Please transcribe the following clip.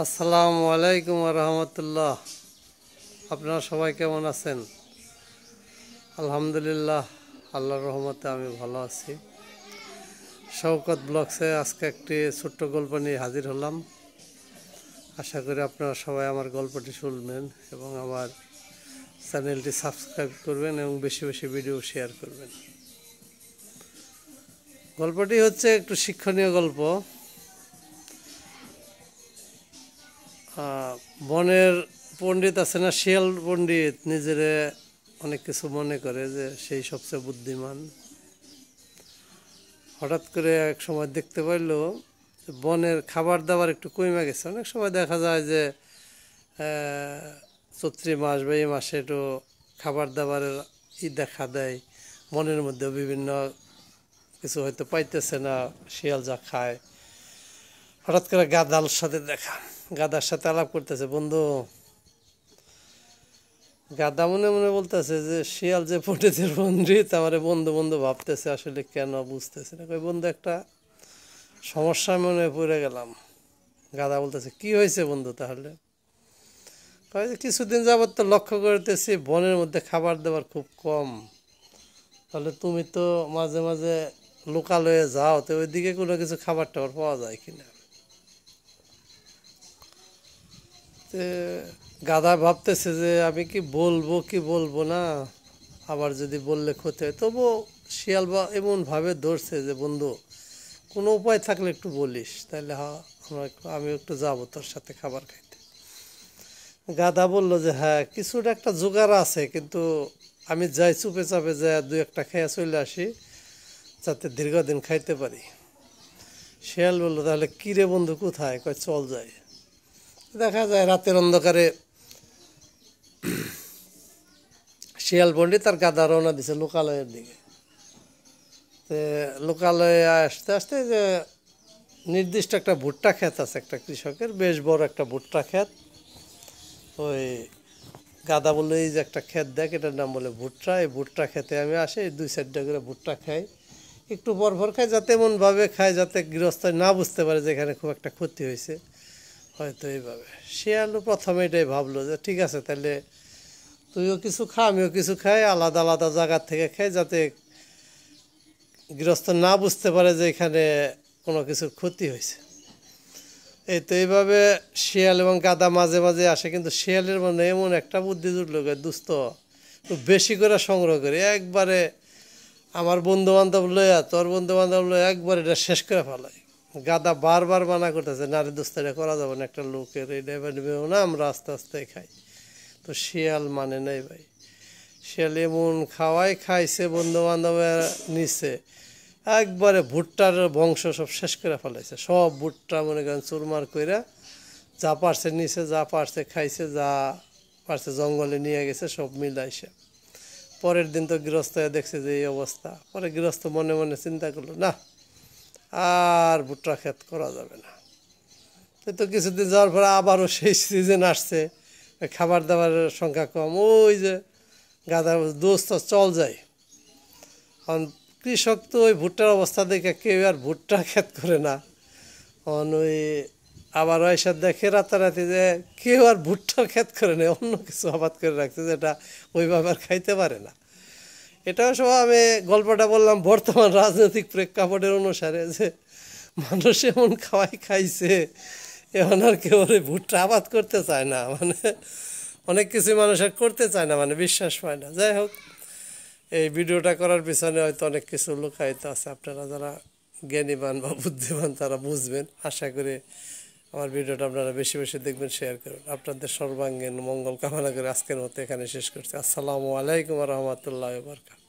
আসসালামু আলাইকুম রহমতুল্লাহ। আপনারা সবাই কেমন আছেন? আলহামদুলিল্লাহ, আল্লাহর রহমতে আমি ভালো আছি। শওকত ব্লগসে আজকে একটি ছোট্ট গল্প নিয়ে হাজির হলাম। আশা করি আপনারা সবাই আমার গল্পটি শুনবেন এবং আমার চ্যানেলটি সাবস্ক্রাইব করবেন এবং বেশি বেশি ভিডিও শেয়ার করবেন। গল্পটি হচ্ছে একটু শিক্ষণীয় গল্প। বনের পণ্ডিত আছে না, শিয়াল পণ্ডিত নিজের অনেক কিছু মনে করে যে সেই সবচেয়ে বুদ্ধিমান। হঠাৎ করে এক সময় দেখতে পাইল বনের খাবার দাবার একটু কমে গেছে। অনেক সময় দেখা যায় যে চৈত্র মাস বা এই মাসে একটু খাবার দাবারের দেখা দেয়। বনের মধ্যে বিভিন্ন কিছু হয়তো পাইতেছে না, শিয়াল যা খায়। হঠাৎ করে গাদার সাথে দেখা, গাদার সাথে আলাপ করতেছে। বন্ধু, গাদা মনে মনে বলতেছে যে শিয়াল যে পণ্ডিতের পণ্ডিত আমার বন্ধু বন্ধু ভাবতেছে, আসলে কেন বুঝতেছে না। কই বন্ধু, একটা সমস্যা মনে পড়ে গেলাম। গাদা বলতেছে, কি হয়েছে বন্ধু? তাহলে কিছুদিন যাবত তো লক্ষ্য করতেছি বনের মধ্যে খাবার দাবার খুব কম। তাহলে তুমি তো মাঝে মাঝে লোকালয়ে যাও, তো ওইদিকে কোনো কিছু খাবার টাবার পাওয়া যায় কিনা? গাধা ভাবতেছে যে আমি কি বলবো কি বলবো না, আবার যদি বললে ক্ষতি হয়। তবুও শিয়াল বা এমনভাবে ধরছে যে বন্ধু, কোনো উপায় থাকলে একটু বলিস, তাহলে আমি একটু যাবো তোর সাথে খাবার খাইতে। গাধা বলল যে হ্যাঁ, কিছুটা একটা জোগাড় আছে, কিন্তু আমি যাই চুপে চাপে যাই দুই একটা খেয়ে চলে আসি, যাতে দীর্ঘদিন খাইতে পারি। শিয়াল বললো, তাহলে কিরে বন্ধু কোথায়? কয় চল যাই। দেখা যায় রাতের অন্ধকারে শিয়াল পণ্ডিত তার গাদা রওনা দিছে লোকালয়ের দিকে। লোকালয়ে আসতে আসতে যে নির্দিষ্ট একটা ভুট্টা ক্ষেত আছে একটা কৃষকের, বেশ বড় একটা ভুট্টা ক্ষেত। ওই গাদা বললো, এই যে একটা ক্ষেত দেখ, এটার নাম বলে ভুট্টা। এই ভুট্টা খেতে আমি আসি, দুই চারটা করে ভুট্টা খাই, একটু পর পর খাই, যাতে এমনভাবে খাই যাতে গৃহস্থ না বুঝতে পারে যে এখানে খুব একটা ক্ষতি হয়েছে। হয়তো এইভাবে শিয়ালও প্রথমে এটাই ভাবলো যে ঠিক আছে, তাহলে তুইও কিছু খা আমিও কিছু খাই, আলাদা আলাদা জায়গার থেকে খাই, যাতে গৃহস্থ না বুঝতে পারে যে এখানে কোনো কিছুর ক্ষতি হয়েছে। এই তো এইভাবে শিয়াল এবং গাদা মাঝে মাঝে আসে, কিন্তু শিয়ালের মানে এমন একটা বুদ্ধি জুটলো, দুস্থ বেশি করে সংগ্রহ করে একবারে আমার বন্ধু বান্ধব লইয়া তোর বন্ধু বান্ধব লইয়া একবার এটা শেষ করে ফেলায়। গাদা বারবার মানা করতেছে, নারী দোস্ত এটা করা যাবে না, একটা লোকের এটা নেবেও না, আমরা আস্তে আস্তে খাই। তো শিয়াল মানে নাই ভাই। শিয়াল এমন খাইছে বন্ধু বান্ধবের নিচে, একবারে ভুট্টার বংশ সব শেষ করে ফেলাইছে। সব ভুট্টা মনে করেন চুরমার কইরা যা পারছে নিচে, যা পারছে খাইছে, যা পারছে জঙ্গলে নিয়ে গেছে, সব মিলাইছে। পরের দিন তো গৃহস্থ দেখছে যে এই অবস্থা। পরে গৃহস্থ মনে মনে চিন্তা করলো, না আর ভুট্টা ক্ষেত করা যাবে না। তো কিছুদিন যাওয়ার পরে আবারও সেই সিজন আসছে, খাবার দাবারের সংখ্যা কম। ওই যে গাদা দোস্ত চল যায়। কারণ কৃষক তো ওই ভুট্টার অবস্থা দেখে কেউ আর ভুট্টা ক্ষেত করে না। ওই আবার ওই সাথে দেখে রাতারাতি যে কেউ আর ভুট্টার ক্ষেত করে না, অন্য কিছু আবাদ করে রাখছে, যেটা ওইভাবে আর খাইতে পারে না। এটাও সব আমি গল্পটা বললাম বর্তমান রাজনৈতিক প্রেক্ষাপটের অনুসারে, যে মানুষ এমন খাইছে, এখন আর কেউ ভুট্টা আবাদ করতে চায় না। মানে অনেক কিছু মানুষ আর করতে চায় না, মানে বিশ্বাস পায় না। যাই হোক, এই ভিডিওটা করার পিছনে হয়তো অনেক কিছু লুকায়িত আছে। আপনারা যারা জ্ঞানীবান বা বুদ্ধিমান তারা বুঝবেন। আশা করি আমার ভিডিওটা আপনারা বেশি বেশি দেখবেন, শেয়ার করুন। আপনাদের সর্বাঙ্গীন মঙ্গল কামনা করে আজকের মতো এখানে শেষ করছি। আসসালামু আলাইকুম রহমতুল্লাহ বারকাতুহু।